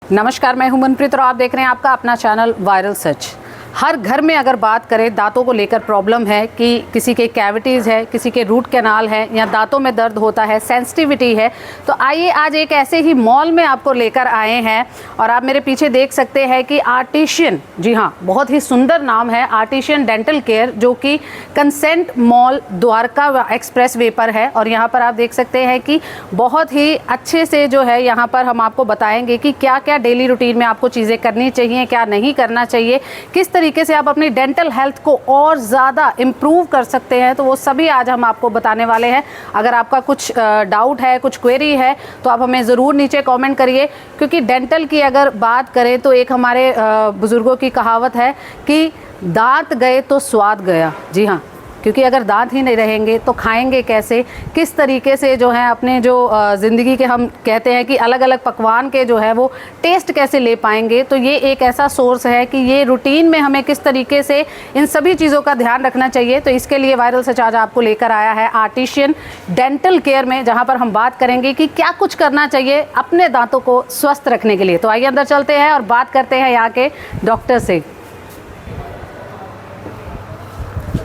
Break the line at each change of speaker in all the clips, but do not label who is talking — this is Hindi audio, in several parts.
नमस्कार, मैं हूं मनप्रीत और आप देख रहे हैं आपका अपना चैनल वायरल सच। हर घर में अगर बात करें दांतों को लेकर प्रॉब्लम है कि किसी के कैविटीज़ है, किसी के रूट कैनाल है या दांतों में दर्द होता है, सेंसिटिविटी है, तो आइए आज एक ऐसे ही मॉल में आपको लेकर आए हैं। और आप मेरे पीछे देख सकते हैं कि आर्टिशियन, जी हाँ, बहुत ही सुंदर नाम है आर्टिशियन डेंटल केयर, जो कि consent mall Dwarka express way पर है। और यहाँ पर आप देख सकते हैं कि बहुत ही अच्छे से जो है यहाँ पर हम आपको बताएंगे कि क्या क्या डेली रूटीन में आपको चीज़ें करनी चाहिए, क्या नहीं करना चाहिए, किस तरीके से आप अपनी डेंटल हेल्थ को और ज़्यादा इम्प्रूव कर सकते हैं। तो वो सभी आज हम आपको बताने वाले हैं। अगर आपका कुछ डाउट है, कुछ क्वेरी है, तो आप हमें ज़रूर नीचे कमेंट करिए, क्योंकि डेंटल की अगर बात करें तो एक हमारे बुज़ुर्गों की कहावत है कि दांत गए तो स्वाद गया। जी हाँ, क्योंकि अगर दांत ही नहीं रहेंगे तो खाएंगे कैसे, किस तरीके से जो है अपने जो ज़िंदगी के हम कहते हैं कि अलग अलग पकवान के जो है वो टेस्ट कैसे ले पाएंगे। तो ये एक ऐसा सोर्स है कि ये रूटीन में हमें किस तरीके से इन सभी चीज़ों का ध्यान रखना चाहिए। तो इसके लिए वायरल सच आज आपको लेकर आया है आर्टिशियन डेंटल केयर में, जहाँ पर हम बात करेंगे कि क्या कुछ करना चाहिए अपने दांतों को स्वस्थ रखने के लिए। तो आइए अंदर चलते हैं और बात करते हैं यहाँ के डॉक्टर से।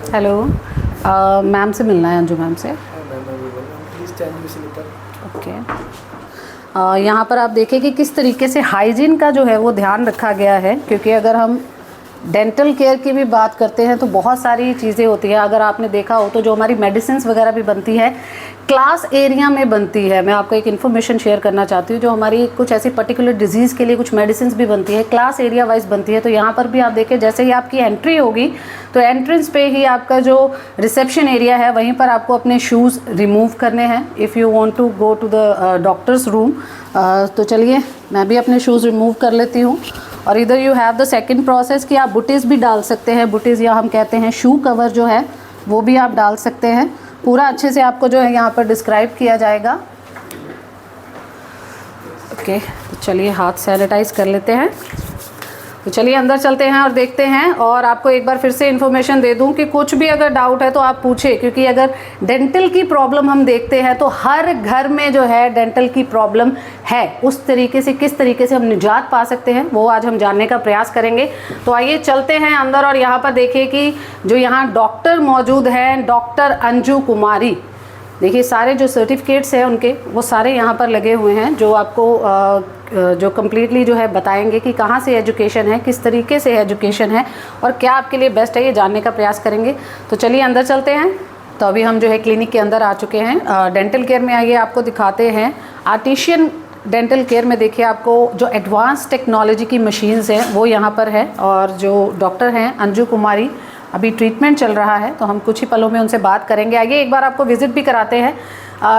हेलो, मैम से मिलना है, अंजू मैम से। ओके, यहाँ पर आप देखें कि किस तरीके से हाइजीन का जो है वो ध्यान रखा गया है, क्योंकि अगर हम डेंटल केयर की भी बात करते हैं तो बहुत सारी चीज़ें होती हैं। अगर आपने देखा हो तो जो हमारी मेडिसिन्स वगैरह भी बनती है क्लास एरिया में बनती है। मैं आपको एक इन्फॉर्मेशन शेयर करना चाहती हूँ, जो हमारी कुछ ऐसी पर्टिकुलर डिजीज़ के लिए कुछ मेडिसिन्स भी बनती है, क्लास एरिया वाइज बनती है। तो यहाँ पर भी आप देखें, जैसे ही आपकी एंट्री होगी तो एंट्रेंस पे ही आपका जो रिसेप्शन एरिया है वहीं पर आपको अपने शूज़ रिमूव करने हैं if you want to go to the doctor's room. तो चलिए मैं भी अपने शूज़ रिमूव कर लेती हूँ। और इधर you have the second process कि आप बुटीज़ भी डाल सकते हैं। बुटीज़ या हम कहते हैं शू कवर जो है वो भी आप डाल सकते हैं। पूरा अच्छे से आपको जो है यहाँ पर डिस्क्राइब किया जाएगा। ओके, तो चलिए हाथ सैनिटाइज कर लेते हैं। तो चलिए अंदर चलते हैं और देखते हैं। और आपको एक बार फिर से इन्फॉर्मेशन दे दूं कि कुछ भी अगर डाउट है तो आप पूछे, क्योंकि अगर डेंटल की प्रॉब्लम हम देखते हैं तो हर घर में जो है डेंटल की प्रॉब्लम है। उस तरीके से किस तरीके से हम निजात पा सकते हैं वो आज हम जानने का प्रयास करेंगे। तो आइए चलते हैं अंदर। और यहाँ पर देखिए कि जो यहाँ डॉक्टर मौजूद हैं, डॉक्टर अंजू कुमारी, देखिए सारे जो सर्टिफिकेट्स हैं उनके वो सारे यहाँ पर लगे हुए हैं, जो आपको जो कम्प्लीटली जो है बताएंगे कि कहाँ से एजुकेशन है, किस तरीके से एजुकेशन है और क्या आपके लिए बेस्ट है, ये जानने का प्रयास करेंगे। तो चलिए अंदर चलते हैं। तो अभी हम जो है क्लिनिक के अंदर आ चुके हैं। डेंटल केयर में आइए आपको दिखाते हैं। आर्टिशियन डेंटल केयर में देखिए आपको जो एडवांस टेक्नोलॉजी की मशीन्स हैं वो यहाँ पर है। और जो डॉक्टर हैं अंजू कुमारी, अभी ट्रीटमेंट चल रहा है तो हम कुछ ही पलों में उनसे बात करेंगे। आइए एक बार आपको विजिट भी कराते हैं।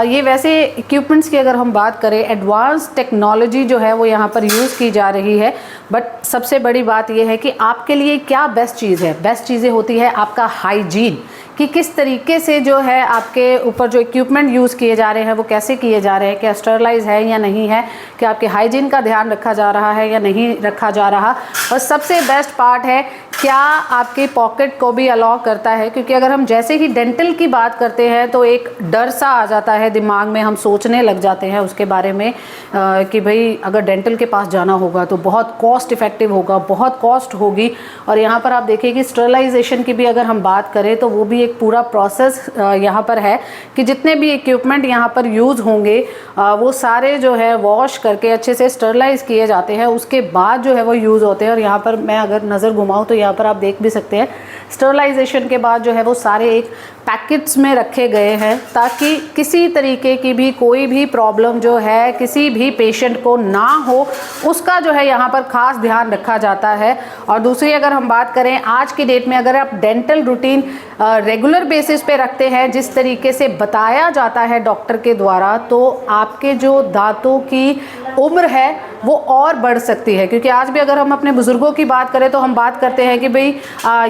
ये वैसे इक्विपमेंट्स की अगर हम बात करें, एडवांस टेक्नोलॉजी जो है वो यहाँ पर यूज़ की जा रही है। बट सबसे बड़ी बात ये है कि आपके लिए क्या बेस्ट चीज़ है। बेस्ट चीज़ें होती है आपका हाइजीन, कि किस तरीके से जो है आपके ऊपर जो इक्विपमेंट यूज़ किए जा रहे हैं वो कैसे किए जा रहे हैं, क्या स्टरलाइज है या नहीं है, कि आपके हाइजीन का ध्यान रखा जा रहा है या नहीं रखा जा रहा। और सबसे बेस्ट पार्ट है क्या आपके पॉकेट को भी अलाउ करता है, क्योंकि अगर हम जैसे ही डेंटल की बात करते हैं तो एक डर सा आ जाता है दिमाग में, हम सोचने लग जाते हैं उसके बारे में कि भाई अगर डेंटल के पास जाना होगा तो बहुत कॉस्ट इफ़ेक्टिव होगा, बहुत कॉस्ट होगी। और यहाँ पर आप देखिए कि स्टरलाइजेशन की भी अगर हम बात करें तो वो भी एक पूरा प्रोसेस यहाँ पर है कि जितने भी इक्विपमेंट यहाँ पर यूज़ होंगे वो सारे जो है वॉश करके अच्छे से स्टरलाइज किए जाते हैं, उसके बाद जो है वो यूज़ होते हैं। और यहाँ पर मैं अगर नज़र घुमाऊँ तो यहाँ पर आप देख भी सकते हैं स्टरलाइजेशन के बाद जो है वो सारे एक पैकेट्स में रखे गए हैं, ताकि किसी तरीके की भी कोई भी प्रॉब्लम जो है किसी भी पेशेंट को ना हो, उसका जो है यहाँ पर ख़ास ध्यान रखा जाता है। और दूसरी अगर हम बात करें आज की डेट में, अगर आप डेंटल रूटीन रेगुलर बेसिस पे रखते हैं जिस तरीके से बताया जाता है डॉक्टर के द्वारा, तो आपके जो दांतों की उम्र है वो और बढ़ सकती है। क्योंकि आज भी अगर हम अपने बुज़ुर्गों की बात करें तो हम बात करते हैं कि भाई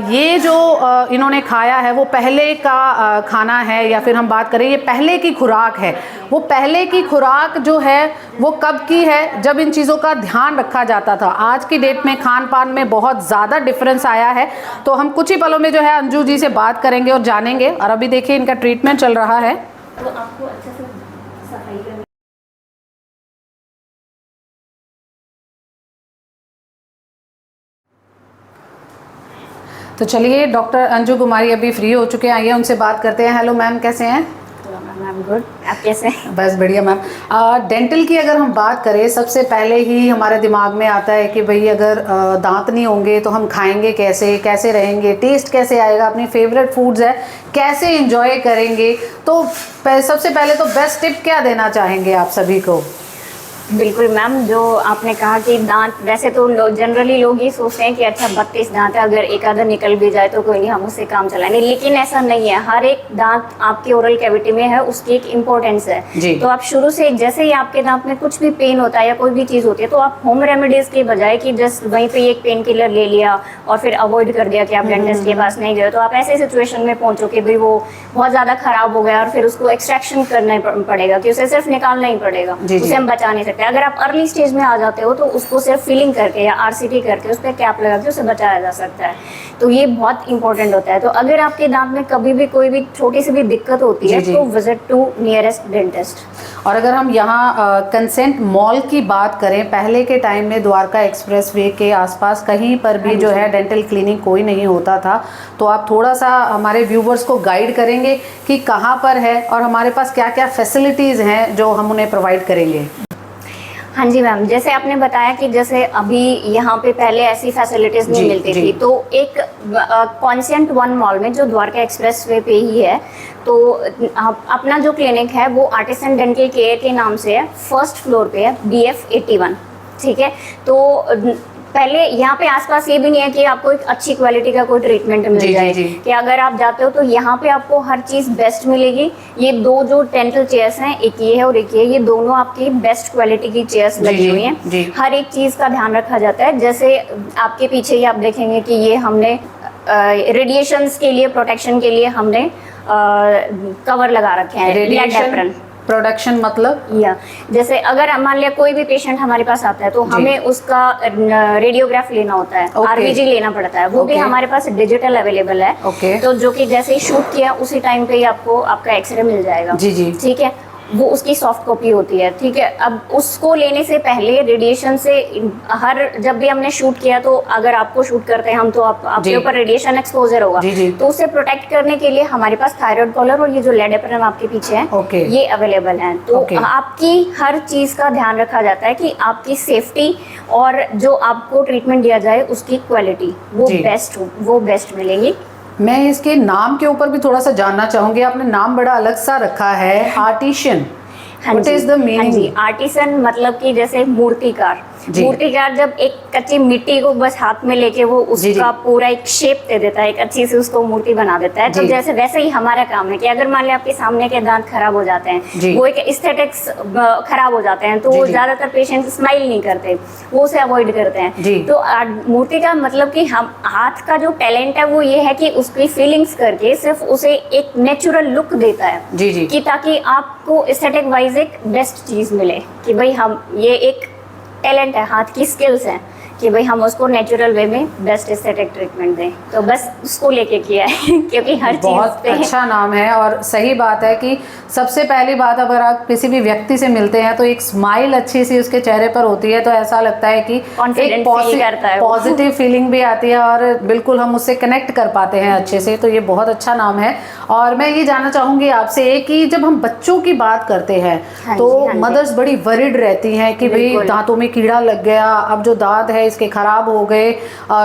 ये जो इन्होंने खाया है वो पहले का खाना है, या फिर हम बात करें ये पहले की खुराक है। वो पहले की खुराक जो है वो कब की है, जब इन चीज़ों का ध्यान रखा जाता था। आज की डेट में खान पान में बहुत ज़्यादा डिफरेंस आया है। तो हम कुछ ही पलों में जो है अंजू जी से बात करेंगे और जानेंगे। और अभी देखिए इनका ट्रीटमेंट चल रहा है। तो आपको अच्छे से सफाई तो चलिए डॉक्टर अंजू कुमारी अभी फ्री हो चुके हैं, आइए उनसे बात करते हैं। हेलो मैम, कैसे हैं?
मैम गुड, आप कैसे हैं?
बस बढ़िया मैम। डेंटल की अगर हम बात करें, सबसे पहले ही हमारे दिमाग में आता है कि भाई अगर दांत नहीं होंगे तो हम खाएंगे कैसे, कैसे रहेंगे, टेस्ट कैसे आएगा, अपनी फेवरेट फूड्स है कैसे एंजॉय करेंगे। तो सबसे पहले तो बेस्ट टिप क्या देना चाहेंगे आप सभी को?
बिल्कुल मैम, जो आपने कहा कि दांत, वैसे तो जनरली लोग ये सोचते हैं कि अच्छा 32 दांत है, अगर एक आधा निकल भी जाए तो कोई नहीं, हम उससे काम चलाएंगे, लेकिन ऐसा नहीं है। हर एक दांत आपके ओरल कैविटी में है, उसकी एक इम्पोर्टेंस है। तो आप शुरू से जैसे ही आपके दांत में कुछ भी पेन होता है या कोई भी चीज़ होती है, तो आप होम रेमेडीज़ के बजाय कि जस्ट वहीं पर एक पेन किलर ले लिया और फिर अवॉइड कर दिया कि आप डेंटिस्ट के पास नहीं गए, तो आप ऐसे सिचुएशन में पहुंचो कि भाई वो बहुत ज़्यादा खराब हो गया और फिर उसको एक्सट्रैक्शन करना पड़ेगा, कि उसे सिर्फ निकालना ही पड़ेगा, उसे हम बचा नहीं सकते। अगर आप अर्ली स्टेज में आ जाते हो तो उसको सिर्फ फिलिंग करके या आरसीटी करके उस पर कैप लगा के उसे बचाया जा सकता है। तो ये बहुत इंपॉर्टेंट होता है। तो अगर आपके दांत में कभी भी कोई भी छोटी सी भी दिक्कत होती है तो विजिट टू नियरेस्ट डेंटिस्ट।
और अगर हम यहाँ कंसेंट मॉल की बात करें, पहले के टाइम में द्वारका एक्सप्रेस वे के आसपास कहीं पर भी जो है डेंटल क्लिनिक कोई नहीं होता था, तो आप थोड़ा सा हमारे व्यूवर्स को गाइड करेंगे कि कहाँ पर है और हमारे पास क्या क्या फैसिलिटीज़ हैं जो हम उन्हें प्रोवाइड करेंगे?
हाँ जी मैम, जैसे आपने बताया कि जैसे अभी यहाँ पे पहले ऐसी फैसिलिटीज़ नहीं मिलती थी, तो एक कॉन्सेंट वन मॉल में जो द्वारका एक्सप्रेस वे पे ही है, तो अपना जो क्लिनिक है वो आर्टिसन डेंटल केयर के नाम से है, फर्स्ट फ्लोर पे है, BF 81। ठीक है, तो पहले यहाँ पे आसपास ये भी नहीं है कि आपको एक अच्छी क्वालिटी का कोई ट्रीटमेंट मिल जाए, कि अगर आप जाते हो तो यहाँ पे आपको हर चीज़ बेस्ट मिलेगी। ये दो जो डेंटल चेयर्स हैं, एक ये है और एक ये दोनों आपकी बेस्ट क्वालिटी की चेयर्स लगी हुई हैं। हर एक चीज़ का ध्यान रखा जाता है। जैसे आपके पीछे ही आप देखेंगे कि ये हमने रेडिएशंस के लिए, प्रोटेक्शन के लिए हमने कवर लगा रखे हैं, रेडिएशन
प्रोडक्शन मतलब,
या जैसे अगर मान लिया कोई भी पेशेंट हमारे पास आता है तो हमें उसका रेडियोग्राफ लेना होता है, RVG लेना पड़ता है, वो भी हमारे पास डिजिटल अवेलेबल है। तो जो कि जैसे ही शूट किया उसी टाइम पे ही आपको आपका एक्सरे मिल जाएगा। ठीक है, वो उसकी सॉफ्ट कॉपी होती है। ठीक है, अब उसको लेने से पहले रेडिएशन से जब भी हमने शूट किया, तो अगर आपको शूट करते हैं हम तो आपके ऊपर रेडिएशन एक्सपोजर होगा, तो उससे प्रोटेक्ट करने के लिए हमारे पास थायराइड कॉलर और ये जो लेड एप्रन आपके पीछे है ये अवेलेबल है। तो आपकी हर चीज का ध्यान रखा जाता है कि आपकी सेफ्टी और जो आपको ट्रीटमेंट दिया जाए उसकी क्वालिटी वो बेस्ट मिलेगी।
मैं इसके नाम के ऊपर भी थोड़ा सा जानना चाहूंगी। आपने नाम बड़ा अलग सा रखा है, artisan. What is the meaning?
हाँ जी, आर्टिसन मतलब कि जैसे मूर्तिकार। मूर्तिकार जब एक कच्ची मिट्टी को बस हाथ में लेके वो उसका पूरा एक शेप दे देता है, एक अच्छी से उसको मूर्ति बना देता है। तो जैसे वैसे ही हमारा काम है कि अगर मान लिया आपके सामने के दांत खराब हो जाते हैं, वो एक एस्थेटिक्स खराब हो जाते हैं, तो वो ज्यादातर पेशेंट स्माइल नहीं करते, वो उसे अवॉइड करते हैं। तो मूर्ति का मतलब कि हम हाथ का जो टैलेंट है वो ये है कि उसकी फीलिंग्स करके सिर्फ उसे एक नेचुरल लुक देता है, कि ताकि आपको एस्थेटिक वाइज एक बेस्ट चीज मिले, कि भाई हम ये एक टैलेंट है, हाथ की स्किल्स हैं, कि भाई हम उसको नेचुरल वे में बेस्ट एस्थेटिक ट्रीटमेंट दें। तो बस उसको लेके किया है क्योंकि हर
बहुत अच्छा नाम है। और सही बात है कि सबसे पहली बात, अगर आप किसी भी व्यक्ति से मिलते हैं तो एक स्माइल अच्छी सी उसके चेहरे पर होती है, तो ऐसा लगता है कि एक पॉजिटिव फीलिंग भी आती है और बिल्कुल हम उससे कनेक्ट कर पाते हैं अच्छे से। तो ये बहुत अच्छा नाम है। और मैं ये जानना चाहूँगी आपसे कि जब हम बच्चों की बात करते हैं तो मदर्स बड़ी वरिड रहती हैं कि भाई दांतों में कीड़ा लग गया, अब जो दांत है इसके खराब हो गए,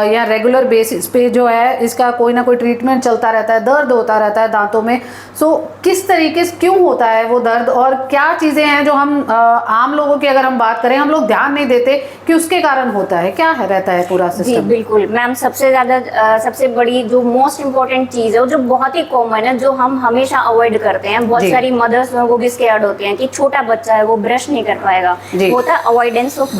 या रेगुलर बेसिस पे जो है इसका कोई ना कोई ट्रीटमेंट चलता रहता है, दर्द होता रहता है दांतों में। सो किस तरीके से क्यों होता है वो दर्द, और क्या चीज़ें हैं जो हम आम लोगों की अगर हम बात करें, हम लोग ध्यान नहीं देते कि उसके कारण होता है, क्या है रहता है पूरा सिस्टम?
जी बिल्कुल मैम, सबसे बड़ी जो मोस्ट इम्पोर्टेंट चीज़ है, जो बहुत ही कॉमन है, जो हम हमेशा अवॉइड करते हैं, बहुत सारी मदर्स वो भी स्कैर्ड होती हैं कि छोटा बच्चा है वो ब्रश नहीं कर पाएगा, होता है अवॉइडेंस ऑफ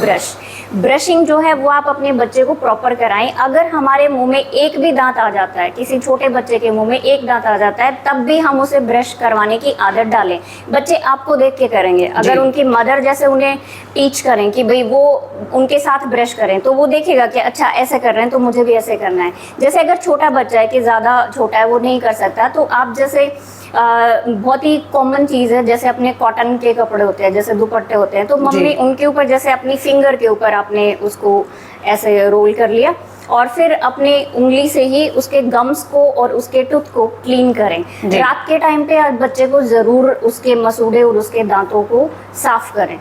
ब्रशिंग जो है वो आप अपने बच्चे को प्रॉपर कराएं। अगर हमारे मुंह में एक भी दांत आ जाता है, किसी छोटे बच्चे के मुंह में एक दांत आ जाता है, तब भी हम उसे ब्रश करवाने की आदत डालें। बच्चे आपको देख के करेंगे, अगर उनकी मदर जैसे उन्हें टीच करें कि भाई वो उनके साथ ब्रश करें, तो वो देखेगा कि अच्छा ऐसे कर रहे हैं तो मुझे भी ऐसे करना है। जैसे अगर छोटा बच्चा है कि ज़्यादा छोटा है वो नहीं कर सकता, तो आप जैसे बहुत ही कॉमन चीज़ है, जैसे अपने कॉटन के कपड़े होते हैं, जैसे दुपट्टे होते हैं, तो मम्मी उनके ऊपर जैसे अपनी फिंगर के ऊपर आपने उसको ऐसे रोल कर लिया और फिर अपने उंगली से ही उसके गम्स को और उसके टूथ को क्लीन करें। रात के टाइम पे बच्चे को जरूर उसके मसूड़े और उसके दांतों को साफ करें,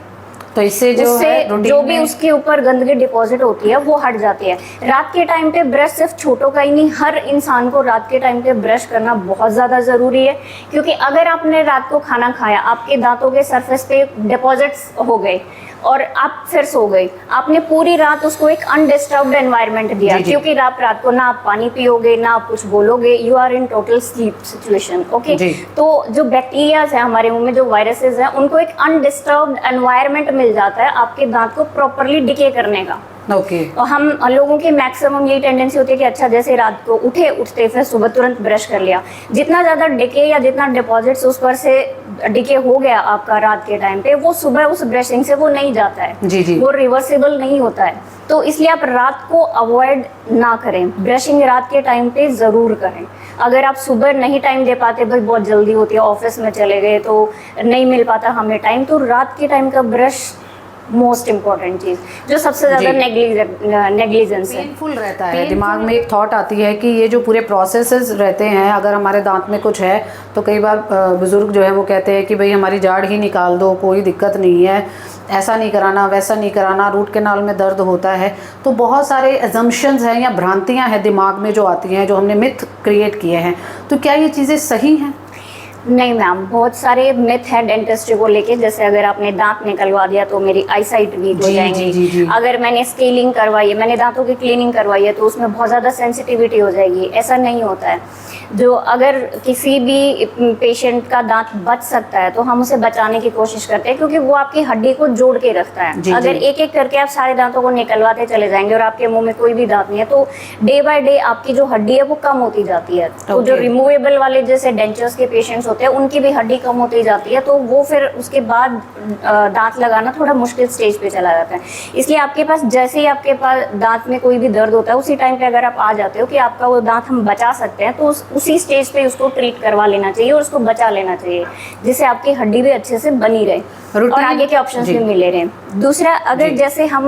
तो इससे
जो भी उसके ऊपर गंदगी डिपॉजिट होती है वो हट जाती है। रात के टाइम पे ब्रश सिर्फ छोटों का ही नहीं, हर इंसान को रात के टाइम पे ब्रश करना बहुत ज़्यादा ज़रूरी है, क्योंकि अगर आपने रात को खाना खाया, आपके दांतों के सरफेस पे डिपॉजिट्स हो गए और आप फिर सो गए, आपने पूरी रात उसको एक अनडिस्टर्ब्ड एनवायरनमेंट दिया, क्योंकि रात को ना आप पानी पियोगे ना आप कुछ बोलोगे, you are in total sleep situation. Okay, तो जो बैक्टीरियाज है हमारे मुंह में, जो वायरसेस हैं, उनको एक अनडिस्टर्ब्ड एनवायरनमेंट मिल जाता है आपके दांत को प्रॉपरली डिके करने का। और हम लोगों की मैक्सिमम यही टेंडेंसी होती है कि अच्छा जैसे रात को उठते फिर सुबह तुरंत ब्रश कर लिया। जितना ज़्यादा डिके या जितना डिपॉजिट्स उस पर से डिके हो गया आपका रात के टाइम पे, वो सुबह उस ब्रशिंग से वो नहीं जाता है, वो रिवर्सिबल नहीं होता है। तो इसलिए आप रात को अवॉइड ना करें, ब्रशिंग रात के टाइम पे ज़रूर करें। अगर आप सुबह नहीं टाइम दे पाते, भाई बहुत जल्दी होती है, ऑफिस में चले गए तो नहीं मिल पाता हमें टाइम, तो रात के टाइम का ब्रश मोस्ट इम्पॉर्टेंट चीज़, जो सबसे ज़्यादा नेग्लिजेंस है।
पेनफुल रहता है, दिमाग में एक थॉट आती है कि ये जो पूरे प्रोसेसेस रहते हैं, अगर हमारे दांत में कुछ है तो कई बार बुज़ुर्ग जो है वो कहते हैं कि भाई हमारी जाड़ ही निकाल दो, कोई दिक्कत नहीं है, ऐसा नहीं कराना वैसा नहीं कराना, रूट कैनाल में दर्द होता है। तो बहुत सारे एजम्पशंस हैं या भ्रांतियाँ हैं दिमाग में जो आती हैं, जो हमने मिथ क्रिएट किए हैं। तो क्या ये चीज़ें सही हैं?
नहीं मैम, बहुत सारे मिथ है डेंटिस्ट्री को लेके। जैसे अगर आपने दांत निकलवा दिया तो मेरी आई साइट वीक हो जाएंगी, अगर मैंने स्केलिंग करवाई है, मैंने दांतों की क्लीनिंग करवाई है, तो उसमें बहुत ज़्यादा सेंसिटिविटी हो जाएगी। ऐसा नहीं होता है। जो अगर किसी भी पेशेंट का दांत बच सकता है तो हम उसे बचाने की कोशिश करते हैं, क्योंकि वो आपकी हड्डी को जोड़ के रखता है। अगर एक एक करके आप सारे दांतों को निकलवाते चले जाएंगे और आपके मुंह में कोई भी दांत नहीं है, तो डे बाय डे आपकी जो हड्डी है वो कम होती जाती है। तो जो रिमूवेबल वाले जैसे डेंचर्स के पेशेंट्स होते हैं, उनकी भी हड्डी कम होती जाती है, तो वो फिर उसके बाद दांत लगाना थोड़ा मुश्किल स्टेज पे चला जाता है। इसलिए आपके पास जैसे ही आपके पास दांत में कोई भी दर्द होता है, उसी टाइम पे अगर आप आ जाते हो कि आपका वो दांत हम बचा सकते हैं, तो उसी स्टेज पे उसको ट्रीट करवा लेना चाहिए और उसको बचा लेना चाहिए, जिससे आपकी हड्डी भी अच्छे से बनी रहे और आगे के ऑप्शंस भी मिले रहे। दूसरा, अगर जैसे हम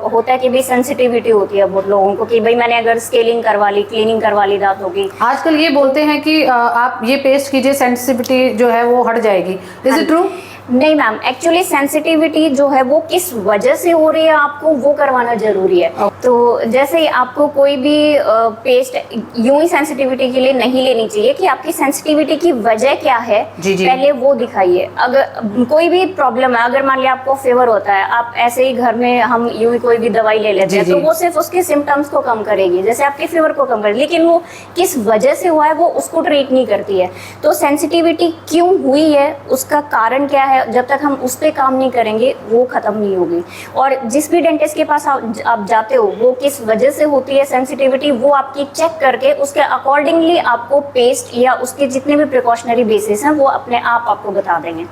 होता है कि भाई सेंसिटिविटी होती है बहुत लोगों को कि भाई मैंने अगर स्केलिंग करवा ली, क्लीनिंग करवा ली दांतों की,
आजकल ये बोलते हैं कि आप ये पेस्ट कीजिए, सेंसिटिविटी जो है वो हट जाएगी। Is it true?
नहीं मैम, एक्चुअली सेंसिटिविटी जो है वो किस वजह से हो रही है आपको वो करवाना जरूरी है। तो जैसे आपको कोई भी पेस्ट यूं ही सेंसिटिविटी के लिए नहीं लेनी चाहिए कि आपकी सेंसिटिविटी की वजह क्या है, पहले वो दिखाइए। अगर कोई भी प्रॉब्लम है, अगर मान लिया आपको फीवर होता है, आप ऐसे ही घर में हम यूं ही कोई भी दवाई ले लेते हैं, तो वो सिर्फ उसके सिम्टम्स को कम करेगी, जैसे आपके फीवर को कम करेगी, लेकिन वो किस वजह से हुआ है वो उसको ट्रीट नहीं करती है। तो सेंसिटिविटी क्यों हुई है, उसका कारण क्या है, जब तक हम उस पर काम नहीं करेंगे वो खत्म नहीं होगी। और जिस भी डेंटिस्ट के पास आप जाते हो, वो किस वजह से होती है सेंसिटिविटी, वो आपकी चेक करके उसके अकॉर्डिंगली आपको पेस्ट या उसके जितने भी प्रिकॉशनरी बेसिस हैं वो अपने आप आपको बता देंगे।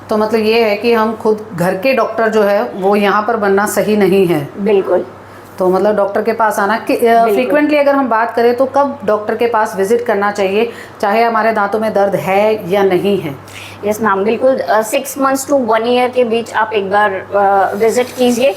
तो मतलब ये है कि हम खुद घर के डॉक्टर जो है वो यहाँ पर बनना सही नहीं है।
बिल्कुल।
तो मतलब डॉक्टर के पास आना फ्रीक्वेंटली, अगर हम बात करें तो कब डॉक्टर के पास विजिट करना चाहिए, चाहे हमारे दांतों में दर्द है या नहीं है?
यस मैम, बिल्कुल 6 मंथ्स टू 1 ईयर के बीच आप एक बार विजिट कीजिए,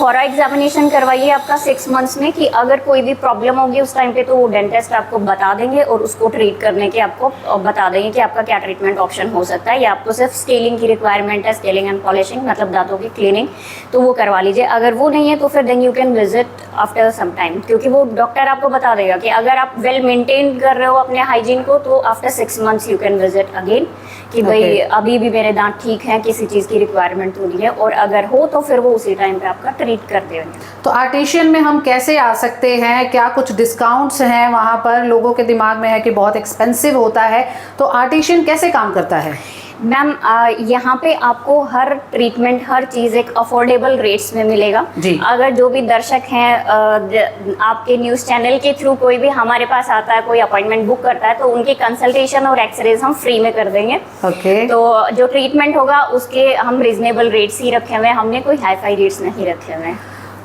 थोड़ा एग्जामिनेशन करवाइए आपका 6 मंथ्स में, कि अगर कोई भी प्रॉब्लम होगी उस टाइम पे तो वो डेंटिस्ट आपको बता देंगे और उसको ट्रीट करने के आपको बता देंगे कि आपका क्या ट्रीटमेंट ऑप्शन हो सकता है। या आपको सिर्फ स्केलिंग की रिक्वायरमेंट है, स्केलिंग एंड पॉलिशिंग, मतलब दांतों की क्लीनिंग, तो वो करवा लीजिए। अगर वो नहीं है तो फिर then you can visit after some time, क्योंकि वो डॉक्टर आपको बता देगा कि अगर आप वेल मेंटेन कर रहे हो अपने हाइजीन को, तो after 6 months you can visit again, कि भाई अभी भी मेरे दांत ठीक हैं, किसी चीज़ की रिक्वायरमेंट तो नहीं है, और अगर हो तो फिर वो उसी टाइम पे आपका ट्रीट करते हैं।
तो आर्टिशियन में हम कैसे आ सकते हैं? क्या कुछ डिस्काउंट्स हैं वहाँ पर? लोगों के दिमाग में है कि बहुत एक्सपेंसिव होता है, तो आर्टिशियन कैसे काम करता है?
मैम, यहाँ पे आपको हर ट्रीटमेंट, हर चीज़ एक अफोर्डेबल रेट्स में मिलेगा। अगर जो भी दर्शक हैं आपके न्यूज़ चैनल के थ्रू कोई भी हमारे पास आता है, कोई अपॉइंटमेंट बुक करता है, तो उनकी कंसल्टेशन और एक्सरेज हम फ्री में कर देंगे। तो जो ट्रीटमेंट होगा उसके हम रिजनेबल रेट्स ही रखे हुए हैं, हमने कोई हाई फाई रेट्स नहीं रखे हुए हैं।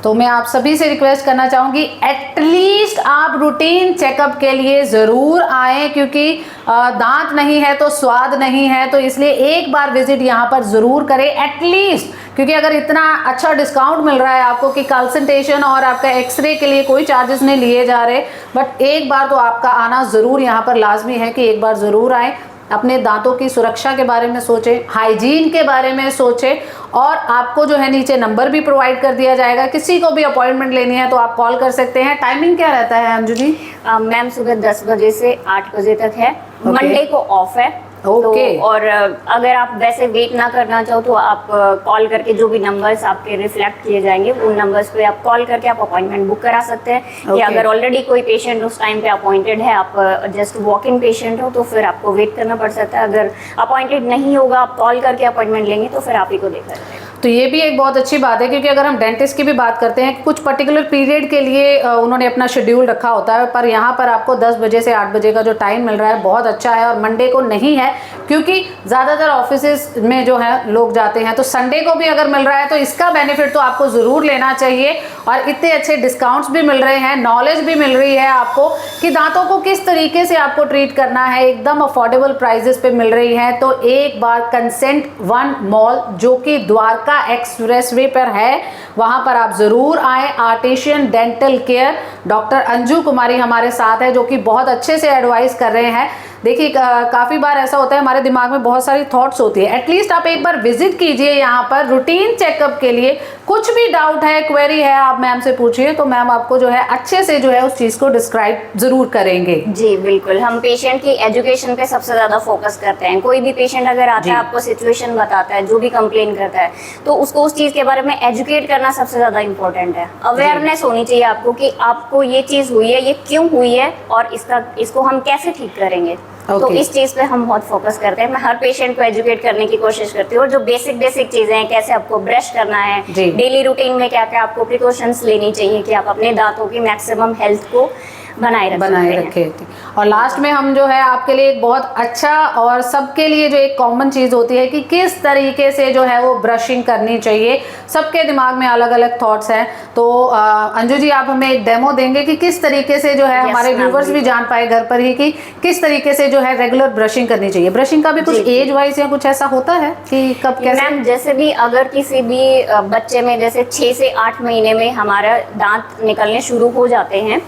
तो मैं आप सभी से रिक्वेस्ट करना चाहूँगी एटलीस्ट आप रूटीन चेकअप के लिए ज़रूर आएँ, क्योंकि दांत नहीं है तो स्वाद नहीं है, तो इसलिए एक बार विजिट यहाँ पर ज़रूर करें एटलीस्ट। क्योंकि अगर इतना अच्छा डिस्काउंट मिल रहा है आपको कि कंसल्टेशन और आपका एक्सरे के लिए कोई चार्जेस नहीं लिए जा रहे, बट एक बार तो आपका आना ज़रूर यहाँ पर लाजमी है कि एक बार ज़रूर आएँ, अपने दांतों की सुरक्षा के बारे में सोचें, हाइजीन के बारे में सोचें, और आपको जो है नीचे नंबर भी प्रोवाइड कर दिया जाएगा। किसी को भी अपॉइंटमेंट लेनी है तो आप कॉल कर सकते हैं। टाइमिंग क्या रहता है अंजू जी?
मैम सुबह 10 बजे से 8 बजे तक है। मंडे को ऑफ है।
ओके।
तो और अगर आप वैसे वेट ना करना चाहो तो आप कॉल करके जो भी नंबर्स आपके रिफ्लेक्ट किए जाएंगे उन नंबर्स पे आप कॉल करके आप अपॉइंटमेंट बुक करा सकते हैं। या अगर ऑलरेडी कोई पेशेंट उस टाइम पे अपॉइंटेड है, आप जस्ट वॉक इन पेशेंट हो, तो फिर आपको वेट करना पड़ सकता है। अगर अपॉइंटेड नहीं होगा, आप कॉल करके अपॉइंटमेंट लेंगे तो फिर आप ही को देखा जाएगा।
तो ये भी एक बहुत अच्छी बात है, क्योंकि अगर हम डेंटिस्ट की भी बात करते हैं कुछ पर्टिकुलर पीरियड के लिए उन्होंने अपना शेड्यूल रखा होता है, पर यहाँ पर आपको 10 बजे से 8 बजे का जो टाइम मिल रहा है बहुत अच्छा है। और मंडे को नहीं है, क्योंकि ज़्यादातर ऑफिसेज में जो है लोग जाते हैं, तो संडे को भी अगर मिल रहा है तो इसका बेनिफिट तो आपको ज़रूर लेना चाहिए। और इतने अच्छे डिस्काउंट्स भी मिल रहे हैं, नॉलेज भी मिल रही है आपको कि दांतों को किस तरीके से आपको ट्रीट करना है, एकदम अफोर्डेबल प्राइजेस पे मिल रही है। तो एक बार कंसेंट वन मॉल जो कि द्वारका एक्सप्रेसवे पर है, वहां पर आप जरूर आए। Artisan dental care doctor Anju Kumari हमारे साथ है, जो कि बहुत अच्छे से एडवाइस कर रहे हैं। देखिए काफ़ी बार ऐसा होता है हमारे दिमाग में बहुत सारी थॉट्स होती है, एटलीस्ट आप एक बार विजिट कीजिए यहाँ पर रूटीन चेकअप के लिए। कुछ भी डाउट है, क्वेरी है, आप मैम से पूछिए, तो मैम आपको जो है अच्छे से जो है उस चीज़ को डिस्क्राइब जरूर करेंगे।
जी बिल्कुल, हम पेशेंट की एजुकेशन पे सबसे ज़्यादा फोकस करते हैं। कोई भी पेशेंट अगर आता है, आपको सिचुएशन बताता है, जो भी कंप्लेन करता है, तो उसको उस चीज़ के बारे में एजुकेट करना सबसे ज़्यादा इंपॉर्टेंट है। अवेयरनेस होनी चाहिए आपको कि आपको ये चीज़ हुई है, ये क्यों हुई है, और इसको हम कैसे ठीक करेंगे। तो इस चीज़ पे हम बहुत फोकस करते हैं। मैं हर पेशेंट को एजुकेट करने की कोशिश करती हूँ, और जो बेसिक चीज़ें हैं, कैसे आपको ब्रश करना है, डेली रूटीन में क्या क्या आपको प्रिकॉशंस लेनी चाहिए कि आप अपने दांतों की मैक्सिमम हेल्थ को बनाए रखे।
और लास्ट में हम जो है आपके लिए एक बहुत अच्छा और सबके लिए जो एक कॉमन चीज़ होती है कि किस तरीके से जो है वो ब्रशिंग करनी चाहिए। सबके दिमाग में अलग अलग थॉट्स हैं, तो अंजू जी आप हमें एक डेमो देंगे कि किस तरीके से जो है हमारे व्यूवर्स भी जान पाए घर पर ही कि किस तरीके से जो है रेगुलर ब्रशिंग करनी चाहिए। ब्रशिंग का भी कुछ एज वाइज या कुछ ऐसा होता है कि कब कैसे?
मैम जैसे भी अगर किसी भी बच्चे में जैसे 6 से 8 महीने में हमारा दांत निकलने शुरू हो जाते हैं,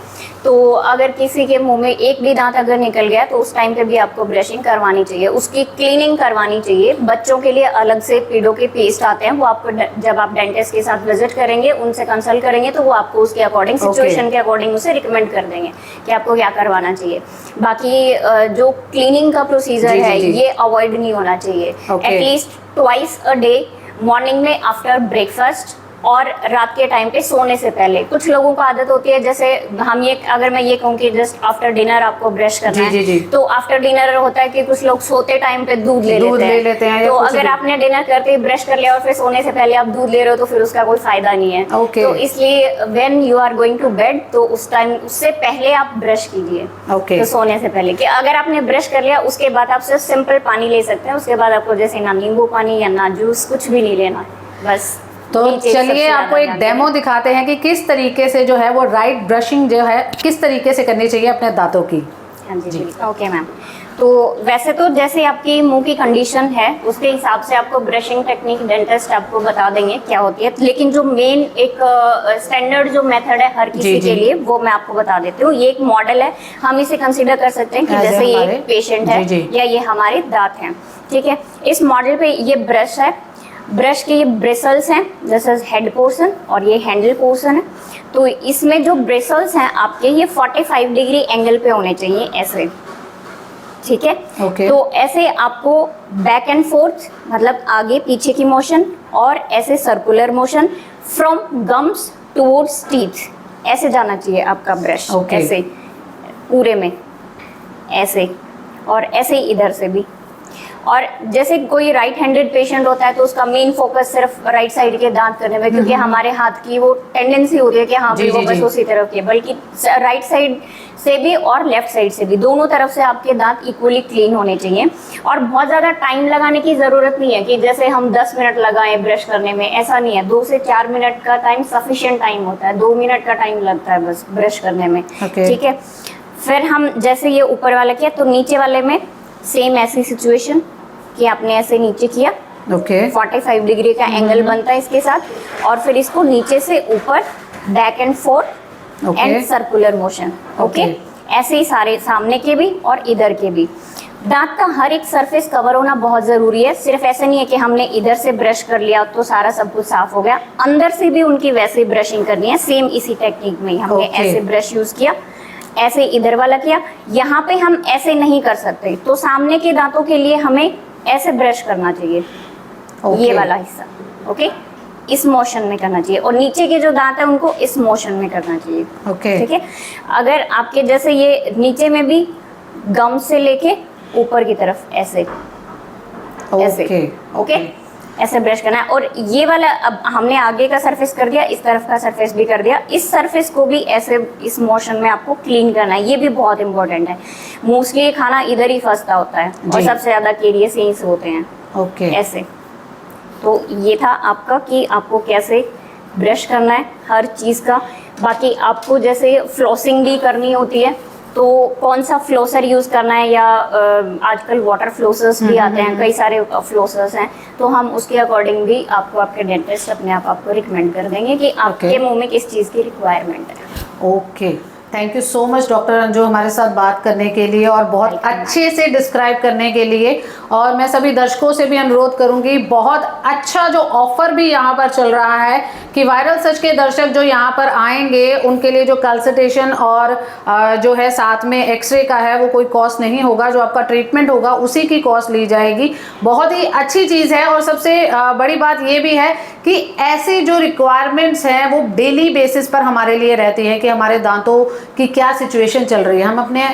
तो अगर किसी के मुंह में एक भी दांत अगर निकल गया तो उस टाइम पे भी आपको ब्रशिंग करवानी चाहिए, उसकी क्लीनिंग करवानी चाहिए। बच्चों के लिए अलग से पीडो के पेस्ट आते हैं, वो आपको जब आप डेंटिस्ट के साथ विजिट करेंगे, उनसे कंसल्ट करेंगे, तो वो आपको उसके अकॉर्डिंग सिचुएशन के अकॉर्डिंग उसे रिकमेंड कर देंगे कि आपको क्या करवाना चाहिए। बाकी जो क्लीनिंग का प्रोसीजर है ये अवॉइड नहीं होना चाहिए। At least twice a day, morning में आफ्टर ब्रेकफास्ट और रात के टाइम पे सोने से पहले। कुछ लोगों को आदत होती है, जैसे अगर मैं ये कहूँ कि जस्ट आफ्टर डिनर आपको ब्रश करना है, तो आफ्टर डिनर होता है कि कुछ लोग सोते टाइम पे दूध ले लेते हैं। तो अगर आपने डिनर करके ब्रश कर लिया और फिर सोने से पहले आप दूध ले रहे हो तो फिर उसका कोई फायदा नहीं है। तो इसलिए when you are going to bed, तो उस टाइम उससे पहले आप ब्रश कीजिए, तो सोने से पहले। कि अगर आपने ब्रश कर लिया उसके बाद आप सिर्फ सिंपल पानी ले सकते हैं, उसके बाद आपको जैसे ना नींबू पानी या ना जूस कुछ भी नहीं लेना है, बस।
तो चलिए आपको एक डेमो दिखाते हैं कि किस तरीके से जो है वो राइट ब्रशिंग जो है किस तरीके से करनी चाहिए अपने दांतों की।
हाँ जी। ओके मैम, तो वैसे तो जैसे आपकी मुंह की कंडीशन है उसके हिसाब से आपको ब्रशिंग टेक्निक डेंटिस्ट आपको बता देंगे क्या होती है, लेकिन जो मेन एक स्टैंडर्ड जो मेथड है हर किसी के लिए वो मैं आपको बता देती हूँ। ये एक मॉडल है, हम इसे कंसीडर कर सकते हैं कि जैसे ये एक पेशेंट है या ये हमारे दांत हैं, ठीक है। इस मॉडल पे ये ब्रश है, ब्रश के ये ब्रिसल्स हैं, दिस इज हेड पोर्शन और ये हैंडल पोर्शन है। तो इसमें जो ब्रिसल्स हैं आपके ये 45 डिग्री एंगल पे होने चाहिए, ऐसे, ठीक है। तो ऐसे आपको बैक एंड फोर्थ मतलब आगे पीछे की मोशन और ऐसे circular motion from gums towards teeth, ऐसे जाना चाहिए आपका ब्रश, ऐसे पूरे में ऐसे, और ऐसे ही इधर से भी। और जैसे कोई राइट हैंडेड पेशेंट होता है तो उसका मेन फोकस सिर्फ राइट साइड के दांत करने में, क्योंकि हमारे हाथ की वो टेंडेंसी होती है कि हाँ
जी,
वो
जी,
बस
जी।
उसी तरफ के, बल्कि राइट साइड से भी और लेफ्ट साइड से भी, दोनों तरफ से आपके दांत इक्वली क्लीन होने चाहिए। और बहुत ज़्यादा टाइम लगाने की ज़रूरत नहीं है कि जैसे हम 10 मिनट लगाएं ब्रश करने में, ऐसा नहीं है। 2 से 4 मिनट का टाइम सफिशिएंट टाइम होता है, 2 मिनट का टाइम लगता है बस ब्रश करने में।
Okay.
ठीक है, फिर हम जैसे ये ऊपर वाला किया तो नीचे वाले में सेम ऐसी सिचुएशन कि आपने ऐसे नीचे किया,
ओके
45 डिग्री का एंगल बनता है इसके साथ, और फिर इसको नीचे से ऊपर back and fourth
Okay.
And circular motion. Okay,
Okay.
ऐसे ही सारे सामने के भी और इधर के भी। दांत का हर एक सरफेस कवर होना बहुत जरूरी है। सिर्फ ऐसे नहीं है कि हमने इधर से ब्रश कर लिया तो सारा सब कुछ साफ हो गया, अंदर से भी उनकी वैसे ही ब्रशिंग करनी है, सेम इसी टेक्निक में ही हमने
Okay.
ऐसे ब्रश यूज किया, ऐसे इधर वाला किया। यहाँ पे हम ऐसे नहीं कर सकते, तो सामने के दांतों के लिए हमें ऐसे ब्रश करना चाहिए।
Okay.
ये वाला हिस्सा ओके इस मोशन में करना चाहिए, और नीचे के जो दांत है उनको इस मोशन में करना चाहिए।
ओके
ठीक है, अगर आपके जैसे ये नीचे में भी गम से लेके ऊपर की तरफ ऐसे ऐसे
ओके
ओके ऐसे ब्रश करना है। और ये वाला अब हमने आगे का सरफेस कर दिया, इस तरफ का सरफेस भी कर दिया, इस सरफेस को भी ऐसे इस मोशन में आपको क्लीन करना है। ये भी बहुत इंपॉर्टेंट है। मोस्टली ये खाना इधर ही फंसता होता है और
जी।
सबसे ज्यादा केरियस यहीं से होते हैं।
ओके
ऐसे, तो ये था आपका कि आपको कैसे ब्रश करना है हर चीज़ का। बाकी आपको जैसे फ्लॉसिंग भी करनी होती है तो कौन सा फ्लोसर यूज़ करना है, या आजकल वाटर फ्लोसर्स भी आते हैं, कई सारे फ्लोसर्स हैं, तो हम उसके अकॉर्डिंग भी आपको आपके डेंटिस्ट अपने आप आपको रिकमेंड कर देंगे कि आपके मुंह में किस चीज़ की रिक्वायरमेंट है।
Okay thank you so much doctor Anju हमारे साथ बात करने के लिए और बहुत अच्छे से डिस्क्राइब करने के लिए। और मैं सभी दर्शकों से भी अनुरोध करूंगी, बहुत अच्छा जो ऑफर भी यहाँ पर चल रहा है कि वायरल सच के दर्शक जो यहाँ पर आएंगे उनके लिए जो कंसल्टेशन और जो है साथ में एक्सरे का है वो कोई कॉस्ट नहीं होगा, जो आपका ट्रीटमेंट होगा उसी की कॉस्ट ली जाएगी। बहुत ही अच्छी चीज़ है। और सबसे बड़ी बात ये भी है कि ऐसी जो रिक्वायरमेंट्स हैं वो डेली बेसिस पर हमारे लिए रहती हैं कि हमारे दांतों कि क्या सिचुएशन चल रही है। हम अपने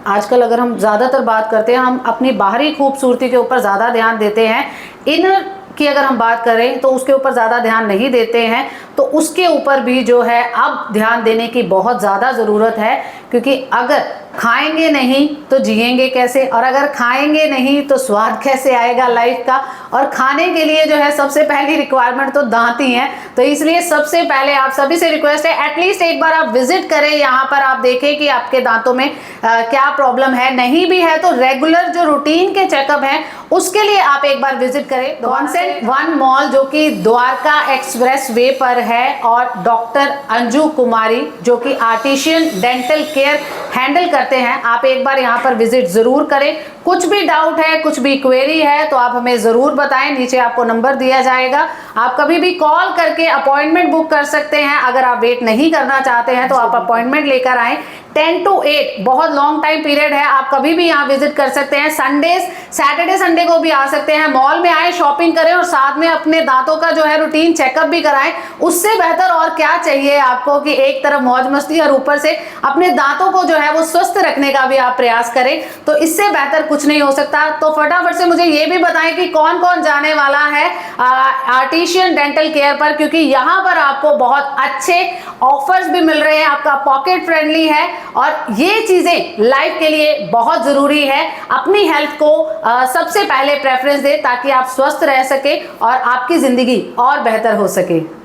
आजकल अगर हम ज़्यादातर बात करते हैं, हम अपनी बाहरी खूबसूरती के ऊपर ज़्यादा ध्यान देते हैं, इनर की अगर हम बात करें तो उसके ऊपर ज़्यादा ध्यान नहीं देते हैं। तो उसके ऊपर भी जो है अब ध्यान देने की बहुत ज़्यादा ज़रूरत है, क्योंकि अगर खाएंगे नहीं तो जिएंगे कैसे, और अगर खाएंगे नहीं तो स्वाद कैसे आएगा लाइफ का। और खाने के लिए जो है सबसे पहली रिक्वायरमेंट तो दांत ही है। तो इसलिए सबसे पहले आप सभी से रिक्वेस्ट है एटलीस्ट एक बार आप विजिट करें यहाँ पर, आप देखें कि आपके दांतों में क्या प्रॉब्लम है। नहीं भी है तो रेगुलर जो रूटीन के चेकअप हैं उसके लिए आप एक बार विजिट करें। कॉन्सेंट वन मॉल जो कि द्वारका एक्सप्रेस वे पर है, और डॉक्टर अंजू कुमारी जो कि आर्टिशियन डेंटल केयर हैंडल करते हैं, आप एक बार यहाँ पर विजिट जरूर करें। कुछ भी डाउट है, कुछ भी क्वेरी है तो आप हमें जरूर बताएं, नीचे आपको नंबर दिया जाएगा, आप कभी भी कॉल करके अपॉइंटमेंट बुक कर सकते हैं। अगर आप वेट नहीं करना चाहते हैं तो आप अपॉइंटमेंट लेकर आएं। 10 to 8 बहुत लॉन्ग टाइम पीरियड है, आप कभी भी यहाँ विजिट कर सकते हैं। संडेज सैटरडे संडे को भी आ सकते हैं। मॉल में आए, शॉपिंग करें और साथ में अपने दांतों का जो है रूटीन चेकअप भी कराएं। उससे बेहतर और क्या चाहिए आपको कि एक तरफ मौज मस्ती और ऊपर से अपने दांतों को जो है वो स्वस्थ रखने का भी आप प्रयास करें, तो इससे बेहतर कुछ नहीं हो सकता। तो फटाफट से मुझे ये भी बताएं कि कौन कौन जाने वाला है आर्टिशियन डेंटल केयर पर, क्योंकि यहाँ पर आपको बहुत अच्छे ऑफर्स भी मिल रहे हैं, आपका पॉकेट फ्रेंडली है और ये चीजें लाइफ के लिए बहुत जरूरी है। अपनी हेल्थ को सबसे पहले प्रेफरेंस दें ताकि आप स्वस्थ रह सके और आपकी जिंदगी और बेहतर हो सके।